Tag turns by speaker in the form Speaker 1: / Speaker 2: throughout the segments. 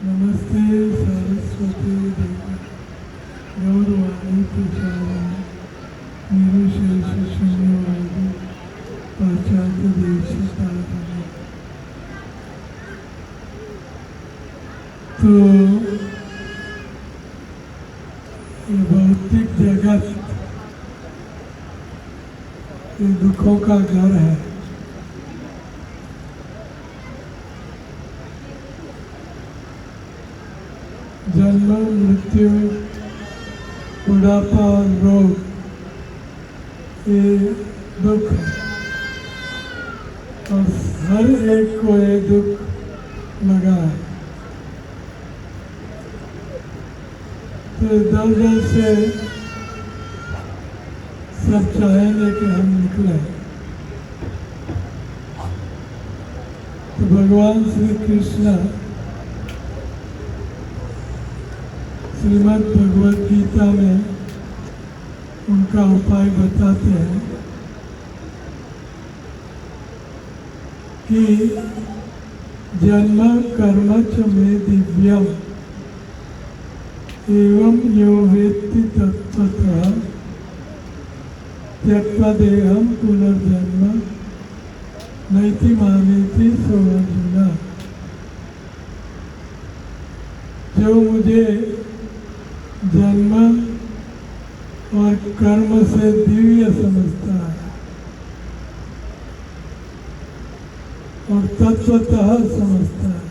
Speaker 1: नमस्ते सरस्वती देवी गौरवाणी प्रचारम निरुशेष शून्यवादी पाश्चात्य देश तारणी। तो ये भौतिक जगत ये दुखों का घर है। जन्म मृत्यु बुढ़ापा रोग ये दुख है और हर एक को ये दुख लगा है। तो दर्द से सब चाहेंगे कि हम निकले। तो भगवान श्री कृष्ण श्रीमद् भगवद गीता में उनका उपाय बताते हैं कि जन्म कर्म च मे दिव्यम एवं यो वेत्ति तत्त्वतः त्यक्त्वा देहं पुनर्जन्म नैति मामेति सो अर्जुन। जो मुझे जन्म और कर्म से दिव्य समझता है और तत्वतः समझता है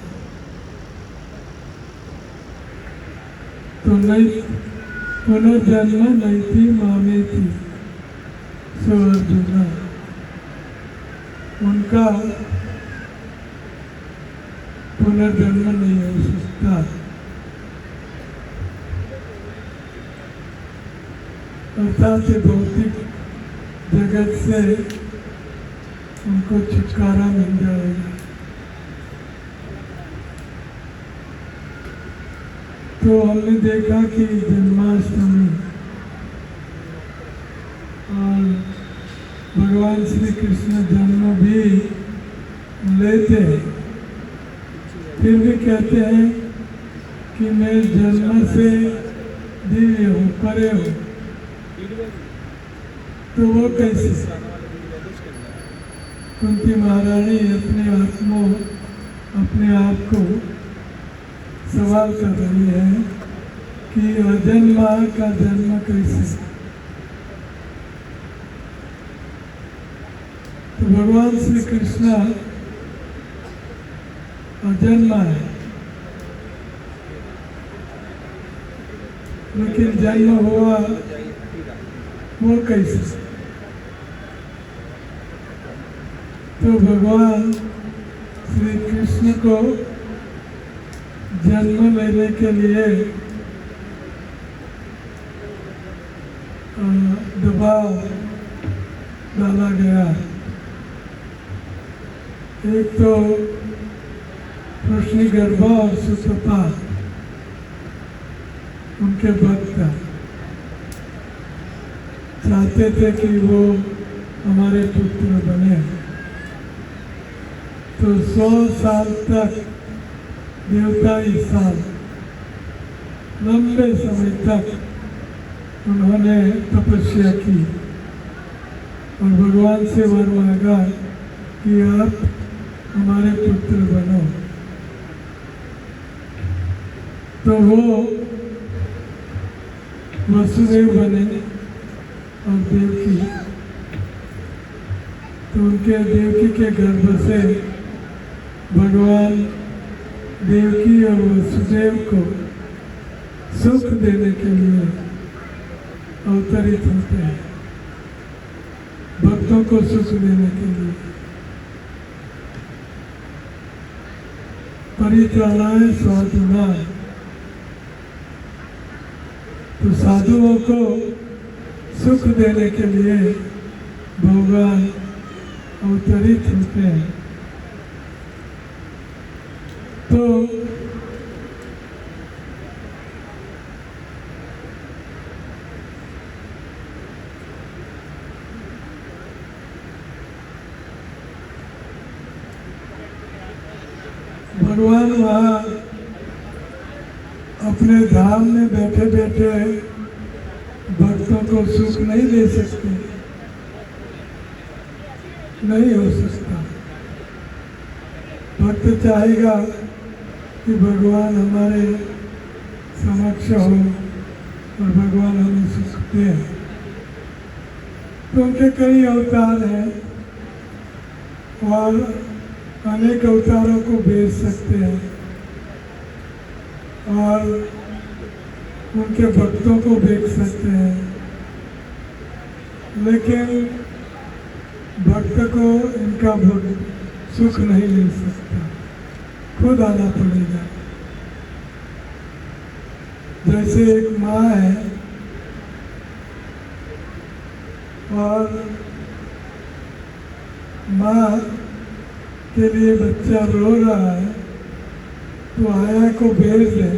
Speaker 1: तो नहीं पुनर्जन्म नैति मामेति सो अर्जुन। उनका पुनर्जन्म नहीं हो सकता। अर्थात भौतिक जगत से उनको छुटकारा मिल जाएगा। तो हमने देखा कि जन्माष्टमी और भगवान श्री कृष्ण जन्म भी लेते हैं, फिर भी कहते हैं कि मैं जन्म से दिव्य हूँ, परे हूँ। तो वो कैसे? कुंती महारानी अपने आप को सवाल कर रही है कि अजन्मा का जन्म कैसे? तो भगवान श्री कृष्ण अजन्मा है, लेकिन जन्म हुआ वो कैसे? तो भगवान श्री कृष्ण को जन्म लेने के लिए दबाव डाला गया। एक तो वृष्णिगर्भ और सुतपा उनके भक्त चाहते थे कि वो हमारे पुत्र बने। तो 100 साल तक देवताई साल लंबे समय तक उन्होंने तपस्या की और भगवान से वर मांगा कि आप हमारे पुत्र बनो। तो वो वसुदेव बने और देवकी। तो उनके देवकी के गर्भ से भगवान देवकी और वसुदेव को सुख देने के लिए अवतरित होते हैं, भक्तों को सुख देने के लिए। परित्राणाय साधुनां, तो साधुओं को सुख देने के लिए भगवान अवतरित होते हैं। तो भगवान वहाँ अपने धाम में बैठे बैठे भक्तों को सुख नहीं दे सकते, नहीं हो सकता। भक्त चाहेगा कि भगवान हमारे समक्ष हो और भगवान हमें सुख दे, तो उनके कई अवतार हैं और अनेक अवतारों को भेज सकते हैं और उनके भक्तों को भेज सकते हैं, लेकिन भक्त को इनका सुख नहीं मिल सकता, खुद आना पड़ेगा। जैसे एक माँ है और माँ के लिए बच्चा रो रहा है तो आया को भेज दे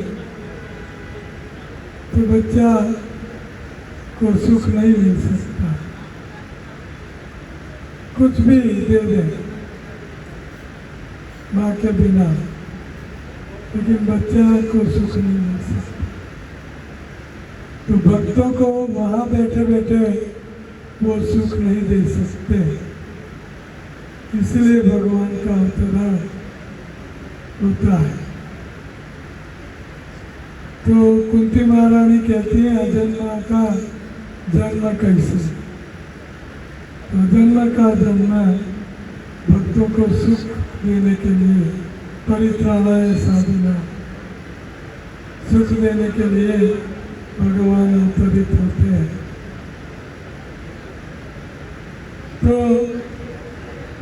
Speaker 1: तो बच्चा को सुख नहीं मिल सकता, कुछ भी दे दे माँ के बिना, लेकिन बच्चा को सुख नहीं मिल सकता। तो भक्तों को वहाँ बैठे बैठे वो सुख नहीं दे सकते, इसलिए भगवान का अवतार होता है। तो कुंती महारानी कहती है अजन्मा का जन्म कैसे? तो अजन्मा का जन्म भक्तों को सुख देने के लिए, परित्राणाय साधना, सुख देने के लिए भगवान अवतरित होते हैं। तो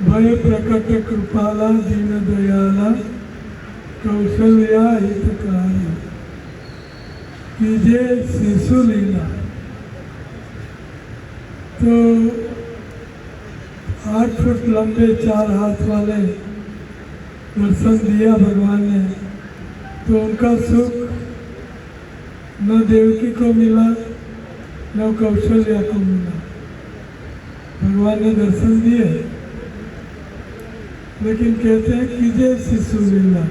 Speaker 1: भय प्रकट कृपाला दीन दयाला कौशल्या हितकारी कीजिए शिशु लीला। तो 8 फुट लंबे 4 हाथ वाले दर्शन दिया भगवान ने, तो उनका सुख न देवकी को मिला न कौशल्या को मिला। भगवान ने दर्शन दिए, लेकिन कहते हैं कीजिए शिशु लीला,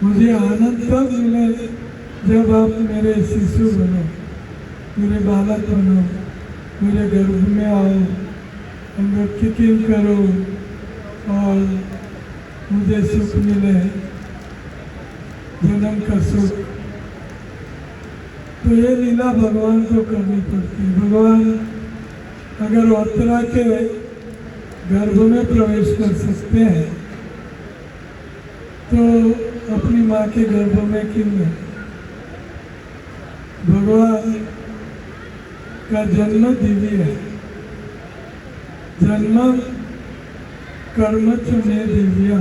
Speaker 1: मुझे आनंद तब मिले जब आप मेरे शिशु बनो, मेरे बालक बनो, मेरे गर्भ में आओ, अंदर किकिंग करो और मुझे सुख मिले, जन्म का सुख। तो ये लीला भगवान को करनी पड़ती है। भगवान अगर अवतरा के गर्भ में प्रवेश कर सकते हैं तो अपनी माँ के गर्भ में क्यों नहीं? भगवान का जन्म दिव्य है, जन्म कर्मच में दिव्य,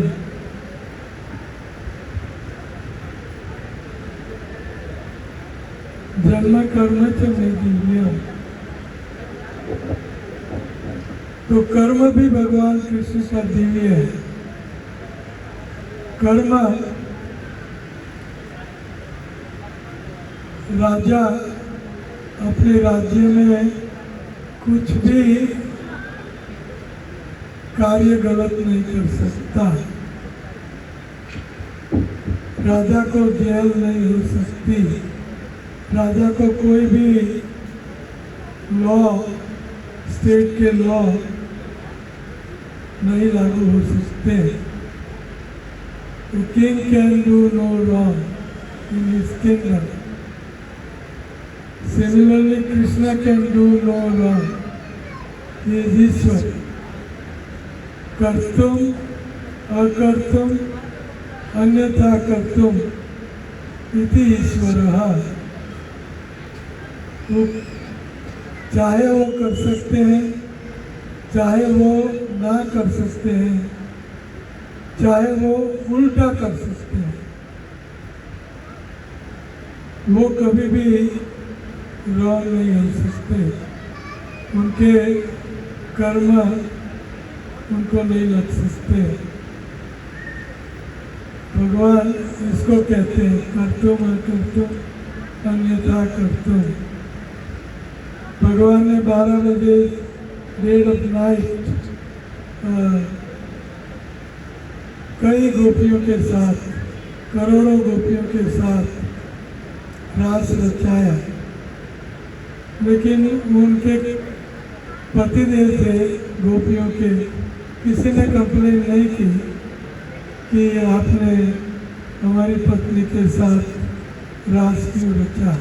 Speaker 1: जन्म कर्मच में दिव्य। तो कर्म भी भगवान कृष्ण का दिव्य है। कर्म राजा अपने राज्य में कुछ भी कार्य गलत नहीं कर सकता, राजा को जेल नहीं हो सकती, राजा को कोई भी लॉ, स्टेट के लॉ नहीं लागू हो सकते। The king can do no wrong in his kingdom. Similarly, Krishna can do no wrong. He is Ishwar. कर्तुम अकर्तुम अन्यथा कर्तुम इति ईश्वरः। वो चाहे वो कर सकते हैं, चाहे वो ना कर सकते हैं, चाहे वो उल्टा कर सकते हैं, वो कभी भी रॉन्ग नहीं हो सकते। उनके कर्म उनको नहीं लग सकते। भगवान इसको कहते हैं कर्तुम अकर्तुम अन्यथा कर्तुम। भगवान ने 12 बजे डेड ऑफ नाइट कई गोपियों के साथ करोड़ों गोपियों के साथ रास रचाया, लेकिन उनके पतिदेव थे गोपियों के, किसी ने कंप्लेन नहीं की कि आपने हमारी पत्नी के साथ रास क्यों रचा,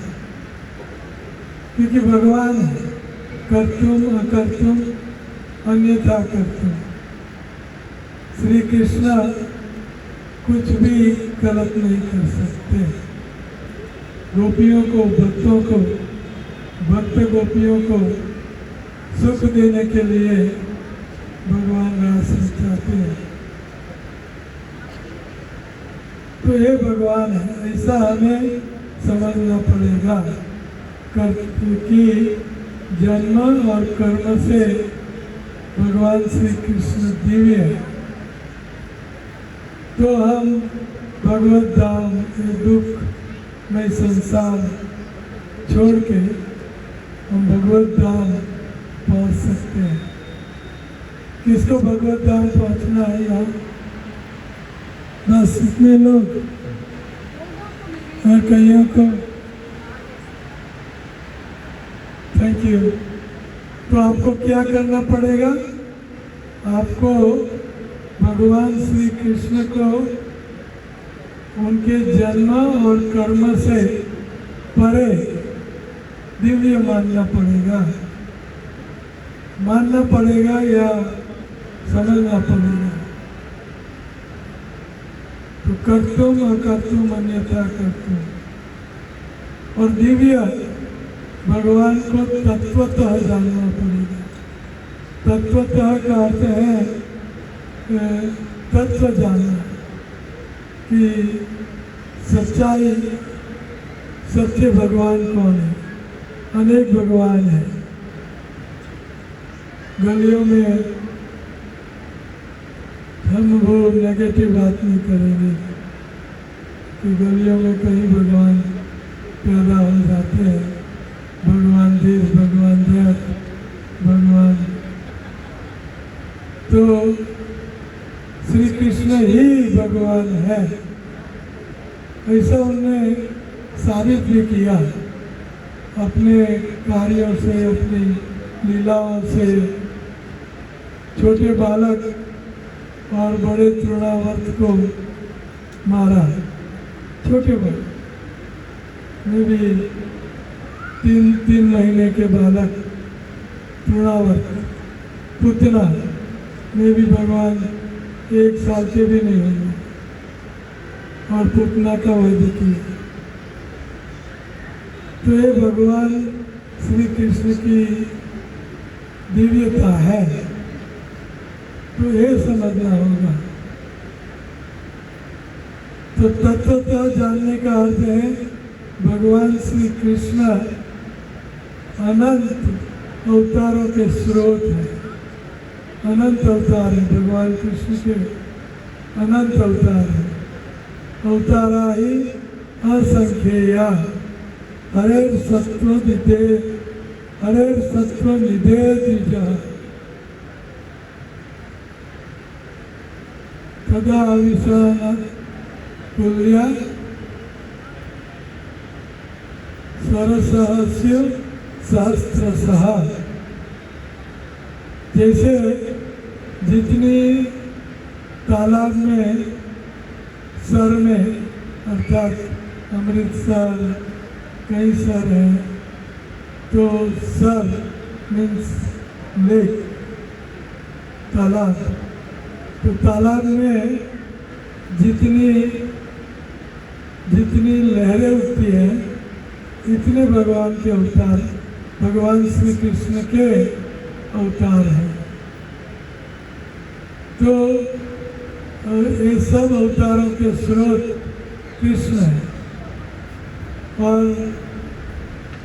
Speaker 1: क्योंकि भगवान है, कर्तुम अकर्तुम अन्यथा कर्तुम। श्री कृष्ण कुछ भी गलत नहीं कर सकते। गोपियों को, भक्तों को, भक्त गोपियों को सुख देने के लिए भगवान रास रचाते हैं। तो ये भगवान है, ऐसा हमें समझना पड़ेगा कि जन्म और कर्म से भगवान श्री कृष्ण दिव्य है। तो हम भगवत धाम के दुख में संसार छोड़ के हम भगवत धाम पहुंच सकते हैं। किसको भगवत धाम पहुंचना है यहाँ? बस इतने लोग, और कईयों को थैंक यू। तो आपको क्या करना पड़ेगा? आपको भगवान श्री कृष्ण को उनके जन्म और कर्म से परे दिव्य मानना पड़ेगा या समझना पड़ेगा। तो कर्तुम अकर्तुम अन्यथा कर्तुम, और दिव्य भगवान को तत्वतः जानना पड़ेगा। तत्वतः का अर्थ है तत्व जानना, कि सच्चाई, सच्चे भगवान कौन है। अनेक भगवान है। गलियों में हम वो नेगेटिव बात नहीं करेंगे कि गलियों में कई भगवान पैदा हो जाते हैं। भगवान देश, भगवान जात, भगवान, तो श्री कृष्ण ही भगवान है, ऐसा उन्होंने साबित भी किया अपने कार्यों से, अपनी लीलाओं से। छोटे बालक और बड़े तृणावर्त को मारा। छोटे बालक में भी तीन महीने के बालक तृणावर्त, पुतना में भी भगवान 1 साल के भी नहीं होंगे, और पुतना का वध किया। तो ये भगवान श्री कृष्ण की दिव्यता है, तो ये समझना होगा। तो तत्वतः जानने का अर्थ है भगवान श्री कृष्ण अनंत अवतारों के स्रोत है। अनंत अवतार है भगवान कृष्ण के, अनंत अवतार है। अवतारा ही असंख्येया, हरेर सत्व निधे द्विजा, तदा विशान कुल्या सरसहस्य सहस्त्रशः। जैसे जितनी तालाब में सर में, अर्थात अमृतसर कई सर हैं, तो सर मीन्स लेक, तालाब। तो तालाब में जितनी लहरें उठती हैं, इतने भगवान के अवतार, भगवान श्री कृष्ण के अवतार हैं। तो ये सब अवतारों के स्रोत कृष्ण है, और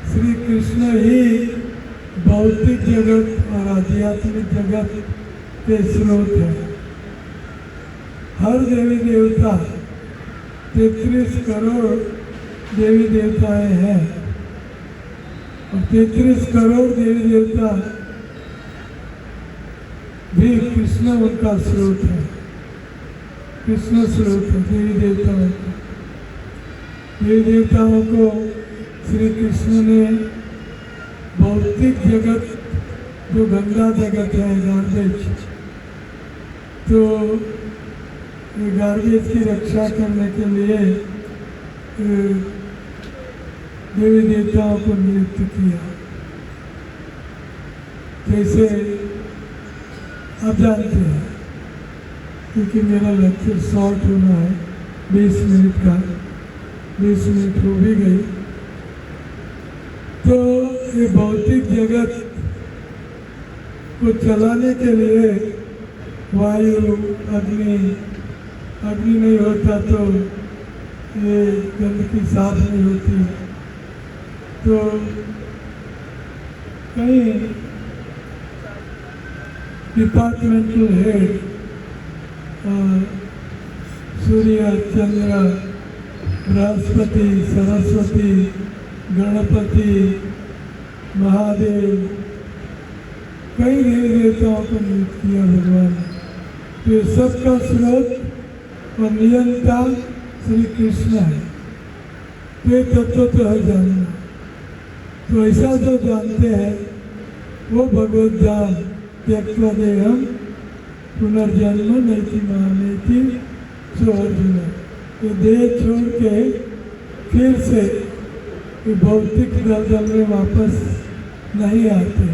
Speaker 1: श्री कृष्ण ही भौतिक जगत और आध्यात्मिक जगत के स्रोत है। हर देवी देवता 33 करोड़ देवी देवताएं हैं, और 33 करोड़ देवी देवता भी कृष्ण उनका स्रोत है। कृष्ण स्रोत है देवी देवताओं का। देवी देवताओं को श्री कृष्ण ने भौतिक जगत जो गंदा जगत है गार्बेज, तो गार्बेज की रक्षा करने के लिए देवी देवताओं को नियुक्त किया। जैसे आप जानते हैं, क्योंकि मेरा लेक्चर शॉर्ट होना है 20 मिनट का, 20 मिनट हो भी गई, तो ये भौतिक जगत को चलाने के लिए वायु, अग्नि नहीं होता तो ये गंदगी साफ नहीं होती। तो कई डिपार्टमेंटल हेड, सूर्य, चंद्र, बृहस्पति, सरस्वती, गणपति, महादेव, कई देवी देवताओं को नियुक्त किया भगवान ने। तो सबका स्रोत और नियंता श्री कृष्ण है। तो ये तत्व तो है जानना। तो ऐसा जो जानते हैं वो भगवत धाम त्यक्त्वा देहम पुनर्जन्म नैति मामेति सो अर्जुन। ये देह छोड़ के फिर से ये भौतिक दलदल में वापस नहीं आते,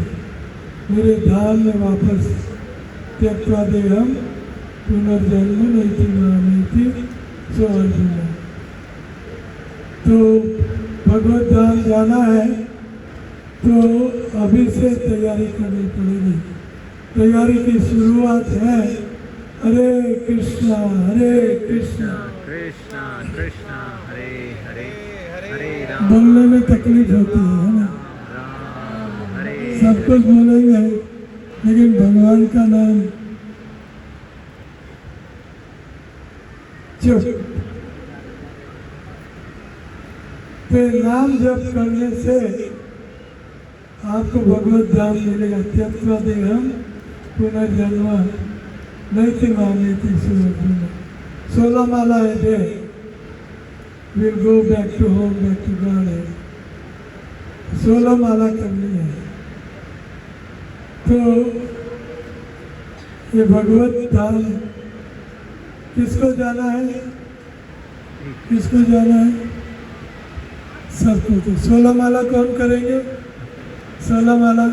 Speaker 1: मेरे धाम में वापस त्यक्त्वा देहम पुनर्जन्म नैति मामेति सो अर्जुन। तो भगवत धाम जाना है तो अभी से तैयारी करनी पड़ेगी। तैयारी की शुरुआत है हरे कृष्णा
Speaker 2: कृष्णा कृष्णा हरे हरे हरे राम
Speaker 1: बोलने में तकलीफ होती है ना,
Speaker 2: राम हरे
Speaker 1: सब कुछ बोलेंगे लेकिन भगवान का नाम चुप। तो नाम जप करने से आपको भगवत धाम मिलेगा। त्यक्त्वा देहम पुनर्जन्म नैति मामेति सो अर्जुन। 16 माला है they, will go back to home, back to God है। 16 माला करनी है। तो ये भगवत धाम किसको जाना है? किसको जाना है? सबको। तो 16 माला कौन करेंगे? 16 माला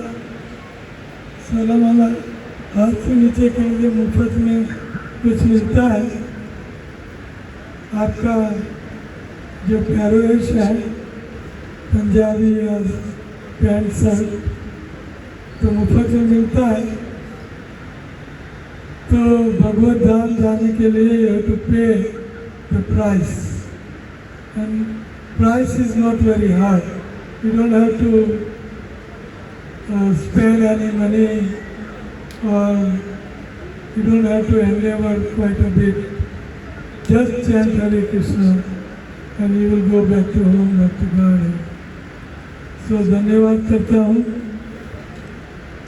Speaker 1: हाथ से नीचे करेंगे। मुफ्त में कुछ मिलता है। आपका जो पैरोवेश है, पंजाबी या पैंट शर्ट, तो मुफ्त में मिलता है। तो भगवत धाम जाने के लिए यू हैव टू पे the price, and price is not very hard. You don't have to spend any money, or you don't have to endeavor quite a bit. Just chant Hare Krishna and you will go back to home, back to God. So धन्यवाद करता हूँ.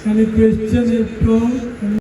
Speaker 1: Any question if to